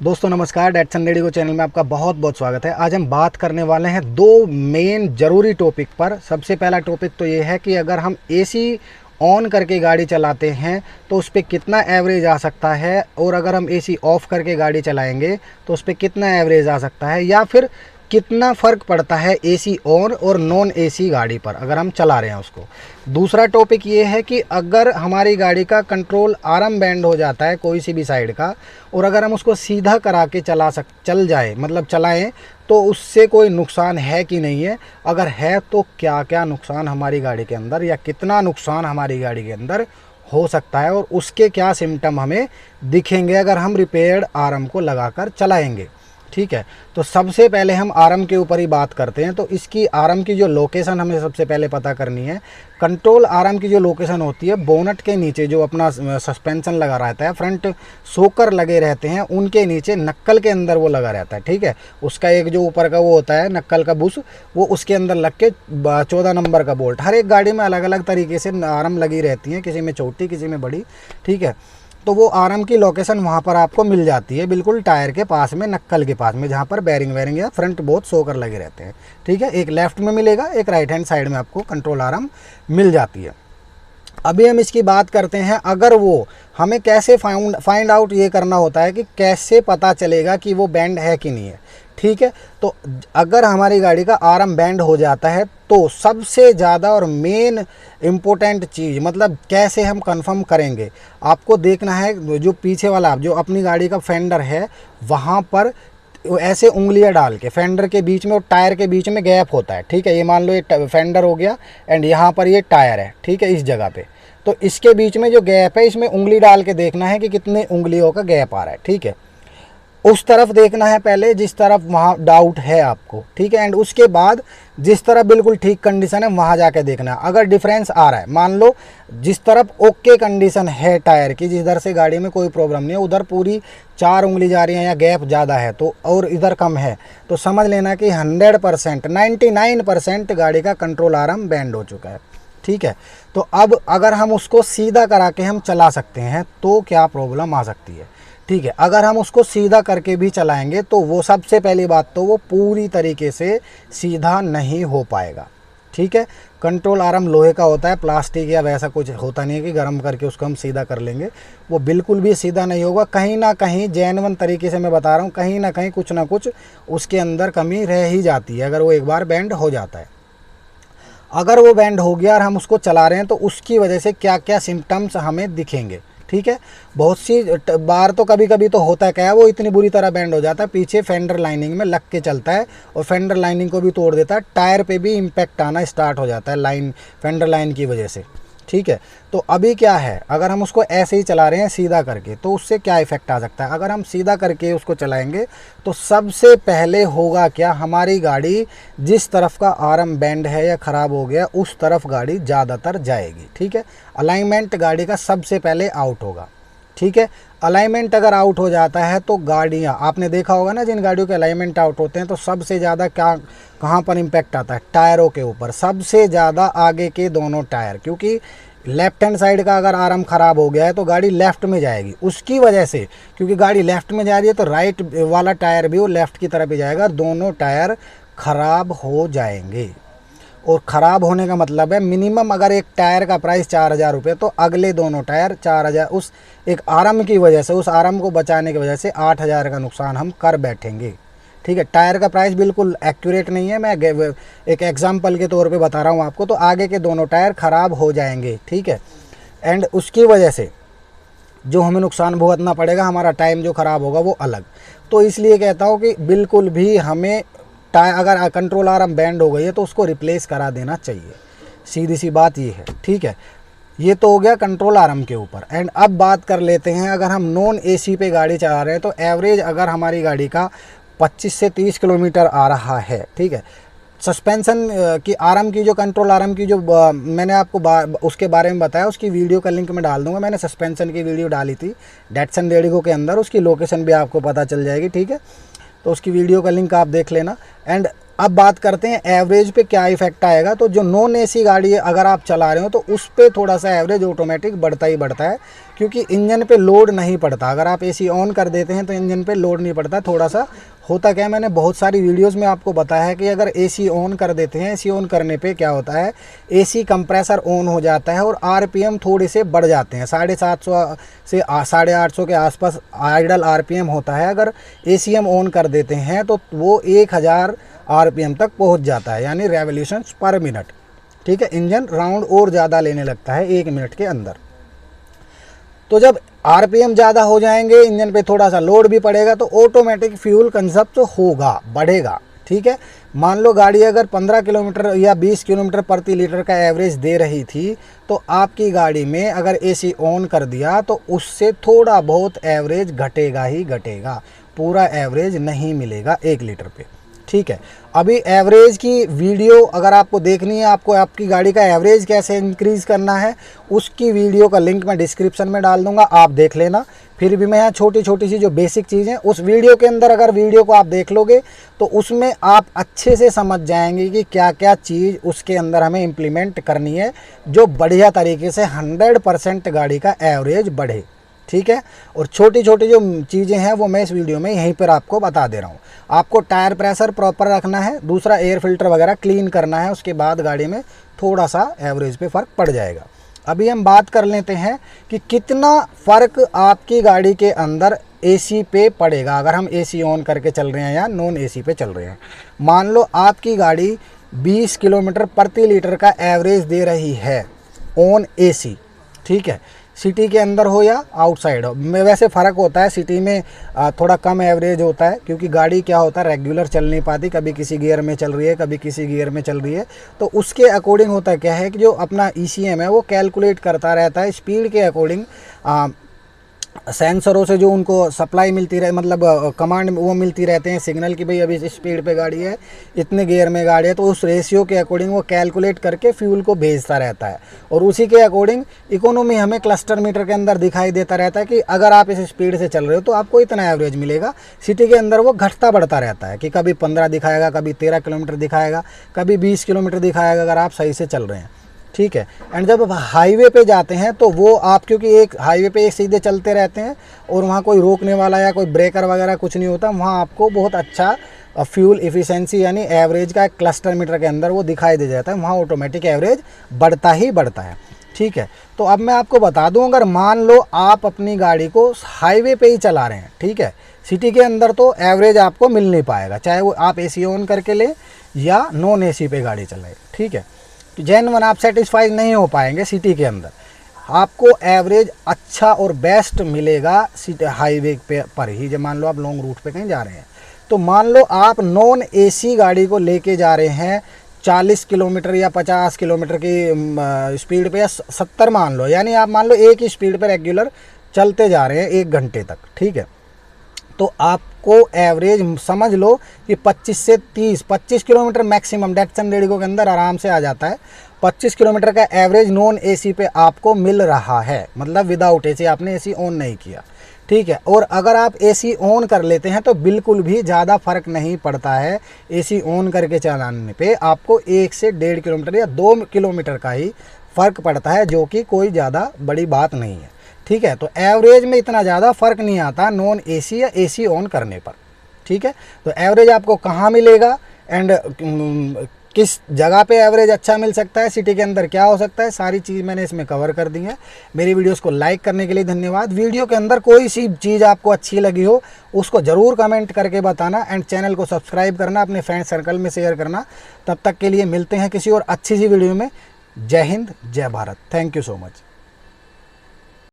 दोस्तों नमस्कार, Datsun radio channel में आपका बहुत बहुत स्वागत है। आज हम बात करने वाले हैं दो मेन ज़रूरी टॉपिक पर। सबसे पहला टॉपिक तो ये है कि अगर हम एसी ऑन करके गाड़ी चलाते हैं तो उस पर कितना एवरेज आ सकता है, और अगर हम एसी ऑफ़ करके गाड़ी चलाएंगे तो उस पर कितना एवरेज आ सकता है, या फिर कितना फ़र्क पड़ता है एसी ऑन और नॉन एसी गाड़ी पर अगर हम चला रहे हैं उसको। दूसरा टॉपिक ये है कि अगर हमारी गाड़ी का कंट्रोल आर्म बैंड हो जाता है कोई सी भी साइड का, और अगर हम उसको सीधा करा के चल जाए मतलब चलाएं, तो उससे कोई नुकसान है कि नहीं है। अगर है तो क्या क्या नुकसान हमारी गाड़ी के अंदर, या कितना नुकसान हमारी गाड़ी के अंदर हो सकता है, और उसके क्या सिम्टम हमें दिखेंगे अगर हम रिपेयर्ड आर्म को लगाकर चलाएंगे। ठीक है, तो सबसे पहले हम आर्म के ऊपर ही बात करते हैं। तो इसकी आर्म की जो लोकेशन हमें सबसे पहले पता करनी है। कंट्रोल आर्म की जो लोकेशन होती है, बोनट के नीचे जो अपना सस्पेंशन लगा रहता है, फ्रंट शोकर लगे रहते हैं, उनके नीचे नक्कल के अंदर वो लगा रहता है। ठीक है, उसका एक जो ऊपर का वो होता है नक्कल का बुश, वो उसके अंदर लग के 14 नंबर का बोल्ट। हर एक गाड़ी में अलग अलग तरीके से आर्म लगी रहती हैं, किसी में छोटी किसी में बड़ी। ठीक है, तो वो आर्म की लोकेशन वहाँ पर आपको मिल जाती है, बिल्कुल टायर के पास में, नक्कल के पास में, जहाँ पर बैरिंग वैरिंग या फ्रंट बहुत शोकर लगे रहते हैं। ठीक है, एक लेफ्ट में मिलेगा, एक राइट हैंड साइड में आपको कंट्रोल आर्म मिल जाती है। अभी हम इसकी बात करते हैं, अगर वो हमें कैसे फाइंड आउट ये करना होता है कि कैसे पता चलेगा कि वो बैंड है कि नहीं है। ठीक है, तो अगर हमारी गाड़ी का आर्म बैंड हो जाता है तो सबसे ज़्यादा और मेन इम्पोर्टेंट चीज़, मतलब कैसे हम कंफर्म करेंगे, आपको देखना है जो पीछे वाला जो अपनी गाड़ी का फेंडर है, वहाँ पर ऐसे उंगलियां डाल के फेंडर के बीच में और टायर के बीच में गैप होता है। ठीक है, ये मान लो ये फेंडर हो गया एंड यहाँ पर ये टायर है। ठीक है, इस जगह पे तो इसके बीच में जो गैप है, इसमें उंगली डाल के देखना है कि कितने उंगलियों का गैप आ रहा है। ठीक है, उस तरफ देखना है पहले जिस तरफ वहाँ डाउट है आपको। ठीक है, एंड उसके बाद जिस तरफ बिल्कुल ठीक कंडीशन है वहाँ जाके देखना है। अगर डिफरेंस आ रहा है, मान लो जिस तरफ ओके कंडीशन है टायर की, जिधर से गाड़ी में कोई प्रॉब्लम नहीं है, उधर पूरी 4 उंगली जा रही है या गैप ज़्यादा है तो, और इधर कम है, तो समझ लेना कि 100% 99% गाड़ी का कंट्रोल आर्म बैंड हो चुका है। ठीक है, तो अब अगर हम उसको सीधा करा के हम चला सकते हैं तो क्या प्रॉब्लम आ सकती है। ठीक है, अगर हम उसको सीधा करके भी चलाएंगे तो वो सबसे पहली बात तो वो पूरी तरीके से सीधा नहीं हो पाएगा। ठीक है, कंट्रोल आर्म लोहे का होता है, प्लास्टिक या वैसा कुछ होता नहीं है कि गर्म करके उसको हम सीधा कर लेंगे। वो बिल्कुल भी सीधा नहीं होगा। कहीं ना कहीं जेन्युइन तरीके से मैं बता रहा हूँ, कहीं ना कहीं कुछ ना कुछ उसके अंदर कमी रह ही जाती है अगर वो एक बार बैंड हो जाता है। अगर वो बैंड हो गया और हम उसको चला रहे हैं तो उसकी वजह से क्या क्या सिम्टम्स हमें दिखेंगे। ठीक है, बहुत सी बार तो कभी कभी तो होता है क्या है, वो इतनी बुरी तरह बैंड हो जाता है, पीछे फेंडर लाइनिंग में लग के चलता है और फेंडर लाइनिंग को भी तोड़ देता है, टायर पे भी इम्पैक्ट आना स्टार्ट हो जाता है फेंडर लाइन की वजह से। ठीक है, तो अभी क्या है, अगर हम उसको ऐसे ही चला रहे हैं सीधा करके तो उससे क्या इफ़ेक्ट आ सकता है। अगर हम सीधा करके उसको चलाएंगे तो सबसे पहले होगा क्या, हमारी गाड़ी जिस तरफ का आर्म बैंड है या ख़राब हो गया उस तरफ गाड़ी ज़्यादातर जाएगी। ठीक है, अलाइनमेंट गाड़ी का सबसे पहले आउट होगा। ठीक है, अलाइनमेंट अगर आउट हो जाता है तो गाड़ियाँ, आपने देखा होगा ना, जिन गाड़ियों के अलाइनमेंट आउट होते हैं तो सबसे ज़्यादा कहाँ पर इम्पैक्ट आता है, टायरों के ऊपर, सबसे ज़्यादा आगे के दोनों टायर, क्योंकि लेफ्ट हैंड साइड का अगर आर्म ख़राब हो गया है तो गाड़ी लेफ़्ट में जाएगी। उसकी वजह से, क्योंकि गाड़ी लेफ़्ट में जा रही है तो राइट वाला टायर भी वो लेफ़्ट की तरफ ही जाएगा, दोनों टायर ख़राब हो जाएंगे। और ख़राब होने का मतलब है मिनिमम अगर एक टायर का प्राइस 4,000 रुपये, तो अगले दोनों टायर 4,000, उस एक आर्म की वजह से, उस आर्म को बचाने की वजह से 8,000 का नुकसान हम कर बैठेंगे। ठीक है, टायर का प्राइस बिल्कुल एक्यूरेट नहीं है, मैं एक एग्जांपल के तौर पे बता रहा हूँ आपको। तो आगे के दोनों टायर ख़राब हो जाएंगे। ठीक है, एंड उसकी वजह से जो हमें नुकसान भुगतना पड़ेगा, हमारा टाइम जो ख़राब होगा वो अलग। तो इसलिए कहता हूँ कि बिल्कुल भी हमें अगर कंट्रोल आर्म बैंड हो गई है तो उसको रिप्लेस करा देना चाहिए, सीधी सी बात ये है। ठीक है, ये तो हो गया कंट्रोल आर्म के ऊपर। एंड अब बात कर लेते हैं, अगर हम नॉन एसी पे गाड़ी चला रहे हैं तो एवरेज अगर हमारी गाड़ी का 25 से 30 किलोमीटर आ रहा है। ठीक है, सस्पेंशन की आर्म की जो कंट्रोल आर्म की जो मैंने आपको उसके बारे में बताया, उसकी वीडियो का लिंक मैं डाल दूंगा। मैंने सस्पेंशन की वीडियो डाली थी डेटसन रेडियो के अंदर, उसकी लोकेशन भी आपको पता चल जाएगी। ठीक है, तो उसकी वीडियो का लिंक आप देख लेना। एंड अब बात करते हैं एवरेज पे क्या इफेक्ट आएगा। तो जो नॉन एसी गाड़ी है अगर आप चला रहे हो तो उस पर थोड़ा सा एवरेज ऑटोमेटिक बढ़ता ही बढ़ता है, क्योंकि इंजन पे लोड नहीं पड़ता। अगर आप एसी ऑन कर देते हैं तो इंजन पे लोड नहीं पड़ता। थोड़ा सा होता क्या है, मैंने बहुत सारी वीडियोस में आपको बताया है कि अगर एसी ऑन कर देते हैं, एसी ऑन करने पे क्या होता है, एसी कंप्रेसर ऑन हो जाता है और आरपीएम थोड़े से बढ़ जाते हैं। 750 से 850 के आसपास आइडल आरपीएम होता है। अगर एसी हम ऑन कर देते हैं तो वो 1000 आरपीएम तक पहुंच जाता है, यानी रेवोल्यूशन पर मिनट। ठीक है, इंजन राउंड और ज़्यादा लेने लगता है 1 मिनट के अंदर। तो जब आरपीएम ज़्यादा हो जाएंगे, इंजन पे थोड़ा सा लोड भी पड़ेगा तो ऑटोमेटिक फ्यूल कंजप्ट होगा, बढ़ेगा। ठीक है, मान लो गाड़ी अगर 15 किलोमीटर या 20 किलोमीटर प्रति लीटर का एवरेज दे रही थी, तो आपकी गाड़ी में अगर एसी ऑन कर दिया तो उससे थोड़ा बहुत एवरेज घटेगा ही घटेगा, पूरा एवरेज नहीं मिलेगा 1 लीटर पे। ठीक है, अभी एवरेज की वीडियो अगर आपको देखनी है, आपको आपकी गाड़ी का एवरेज कैसे इंक्रीज़ करना है, उसकी वीडियो का लिंक मैं डिस्क्रिप्शन में डाल दूंगा, आप देख लेना। फिर भी मैं यहाँ छोटी छोटी सी जो बेसिक चीज़ें उस वीडियो के अंदर, अगर वीडियो को आप देख लोगे तो उसमें आप अच्छे से समझ जाएंगे कि क्या क्या चीज़ उसके अंदर हमें इम्प्लीमेंट करनी है जो बढ़िया तरीके से 100% गाड़ी का एवरेज बढ़े। ठीक है, और छोटी छोटी जो चीज़ें हैं वो मैं इस वीडियो में यहीं पर आपको बता दे रहा हूँ। आपको टायर प्रेशर प्रॉपर रखना है, दूसरा एयर फिल्टर वगैरह क्लीन करना है, उसके बाद गाड़ी में थोड़ा सा एवरेज पे फ़र्क पड़ जाएगा। अभी हम बात कर लेते हैं कि कितना फ़र्क आपकी गाड़ी के अंदर एसी पे पड़ेगा अगर हम एसी ऑन करके चल रहे हैं या नॉन एसी पे चल रहे हैं। मान लो आपकी गाड़ी 20 किलोमीटर प्रति लीटर का एवरेज दे रही है ऑन एसी। ठीक है, सिटी के अंदर हो या आउटसाइड हो, में वैसे फ़र्क होता है। सिटी में थोड़ा कम एवरेज होता है, क्योंकि गाड़ी क्या होता है रेगुलर चल नहीं पाती, कभी किसी गियर में चल रही है, कभी किसी गियर में चल रही है। तो उसके अकॉर्डिंग होता क्या है कि जो अपना ईसीएम है वो कैलकुलेट करता रहता है स्पीड के अकॉर्डिंग। सेंसरों से जो उनको सप्लाई मिलती रहे, मतलब कमांड वो मिलती रहते हैं सिग्नल कि भाई अभी इस स्पीड पे गाड़ी है, इतने गियर में गाड़ी है, तो उस रेशियो के अकॉर्डिंग वो कैलकुलेट करके फ्यूल को भेजता रहता है। और उसी के अकॉर्डिंग इकोनॉमी हमें क्लस्टर मीटर के अंदर दिखाई देता रहता है कि अगर आप इस स्पीड से चल रहे हो तो आपको इतना एवरेज मिलेगा। सिटी के अंदर वो घटता बढ़ता रहता है कि कभी 15 दिखाएगा, कभी 13 किलोमीटर दिखाएगा, कभी 20 किलोमीटर दिखाएगा अगर आप सही से चल रहे हैं। ठीक है, एंड जब हाईवे पे जाते हैं तो वो आप, क्योंकि एक हाईवे पे एक सीधे चलते रहते हैं और वहाँ कोई रोकने वाला या कोई ब्रेकर वगैरह कुछ नहीं होता, वहाँ आपको बहुत अच्छा फ्यूल इफ़िशेंसी यानी एवरेज का क्लस्टर मीटर के अंदर वो दिखाई दे जाता है, वहाँ ऑटोमेटिक एवरेज बढ़ता ही बढ़ता है। ठीक है, तो अब मैं आपको बता दूं, अगर मान लो आप अपनी गाड़ी को हाईवे पे ही चला रहे हैं, ठीक है, सिटी के अंदर तो एवरेज आपको मिल नहीं पाएगा, चाहे वो आप एसी ऑन करके ले या नॉन एसी पे गाड़ी चलाए। ठीक है, तो जेन्युइन आप सेटिस्फाइड नहीं हो पाएंगे सिटी के अंदर। आपको एवरेज अच्छा और बेस्ट मिलेगा सिटी हाईवे पे पर ही। जब मान लो आप लॉन्ग रूट पे कहीं जा रहे हैं, तो मान लो आप नॉन एसी गाड़ी को लेके जा रहे हैं 40 किलोमीटर या 50 किलोमीटर की स्पीड पे या 70 मान लो, यानी आप मान लो एक ही स्पीड पे रेगुलर चलते जा रहे हैं 1 घंटे तक। ठीक है, तो आपको एवरेज समझ लो कि 25 से 25 किलोमीटर मैक्सिमम डेक्सन रेडियो के अंदर आराम से आ जाता है। 25 किलोमीटर का एवरेज नॉन एसी पे आपको मिल रहा है, मतलब विदाउट एसी, आपने एसी ऑन नहीं किया। ठीक है, और अगर आप एसी ऑन कर लेते हैं तो बिल्कुल भी ज़्यादा फ़र्क नहीं पड़ता है। एसी ऑन करके चलाने पे आपको 1 से 1.5 किलोमीटर या 2 किलोमीटर का ही फ़र्क पड़ता है, जो कि कोई ज़्यादा बड़ी बात नहीं है। ठीक है, तो एवरेज में इतना ज़्यादा फ़र्क नहीं आता नॉन एसी या एसी ऑन करने पर। ठीक है, तो एवरेज आपको कहाँ मिलेगा एंड किस जगह पे एवरेज अच्छा मिल सकता है, सिटी के अंदर क्या हो सकता है, सारी चीज़ मैंने इसमें कवर कर दी है। मेरी वीडियोस को लाइक करने के लिए धन्यवाद। वीडियो के अंदर कोई सी चीज़ आपको अच्छी लगी हो उसको ज़रूर कमेंट करके बताना एंड चैनल को सब्सक्राइब करना, अपने फ्रेंड सर्कल में शेयर करना। तब तक के लिए मिलते हैं किसी और अच्छी सी वीडियो में। जय हिंद, जय Bharat. Thank you so much.